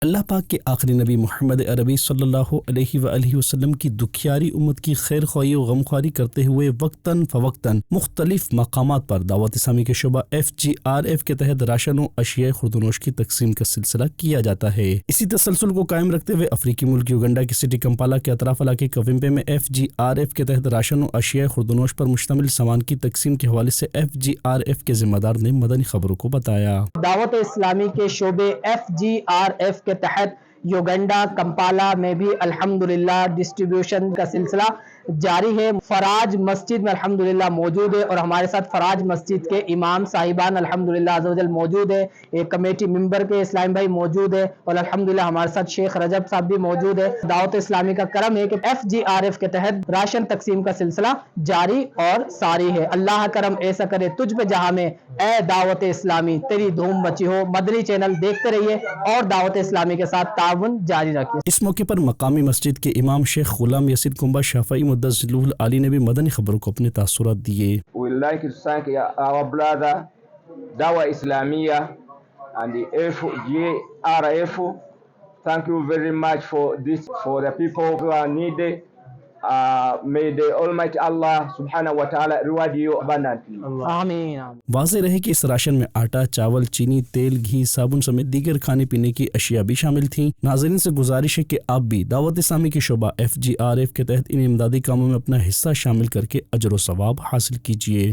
اللہ پاک کے آخری نبی محمد عربی صلی اللہ علیہ وآلہ وسلم کی دکھیاری امت کی خیر خواہی و غمخواری کرتے ہوئے وقتاً فوقتاً مختلف مقامات پر دعوت اسلامی کے شعبہ FGRF کے تحت راشن و اشیاء خردنوش کی تقسیم کا سلسلہ کیا جاتا ہے۔ اسی تسلسل کو قائم رکھتے ہوئے افریقی ملک یوگنڈا کی سٹی کمپالا کے اطراف علاقے کومبے میں FGRF کے تحت راشن و اشیاء خردنوش پر مشتمل سامان کی تقسیم کے حوالے سے FGRF کے ذمہ دار نے مدنی خبروں کو بتایا۔ دعوت اسلامی کے شعبے FGRF کے تحت یوگنڈا کمپالا میں بھی الحمدللہ ڈسٹریبیوشن کا سلسلہ جاری ہے۔ فراج مسجد میں الحمدللہ موجود ہے اور ہمارے ساتھ فراج مسجد کے امام صاحبان الحمدللہ عز و جل موجود ہے، ایک کمیٹی ممبر کے اسلام بھائی موجود ہے اور الحمدللہ ہمارے ساتھ شیخ رجب صاحب بھی موجود ہے۔ دعوت اسلامی کا کرم ہے کہ FGRF کے تحت راشن تقسیم کا سلسلہ جاری اور ساری ہے۔ اللہ کرم ایسا کرے تجھ پہ جہاں میں، اے دعوت اسلامی تیری دھوم مچی ہو۔ مدنی چینل دیکھتے رہیے اور دعوت اسلامی کے ساتھ تعاون جاری رکھیے۔ اس موقع پر مقامی مسجد کے امام شیخ غلام یسیر کنبہ شافعی مدثر ذلول علی نے بھی مدنی خبروں کو اپنے تاثرات دیے۔ We would like to thank our brother Dawah Islamiyya and the FGRF. Thank you very much for this, for the people who are needed. May the Almighty Allah subhanahu wa ta'ala reward you abundantly. آمین۔ واضح رہے کہ اس ration میں آٹا، چاول، چینی، تیل، گھی، صابن سمیت دیگر کھانے پینے کی اشیاء بھی شامل تھیں۔ ناظرین سے گزارش ہے کہ آپ بھی دعوت اسلامی کے شعبہ FGRF کے تحت ان امدادی کاموں میں اپنا حصہ شامل کر کے اجر و ثواب حاصل کیجیے۔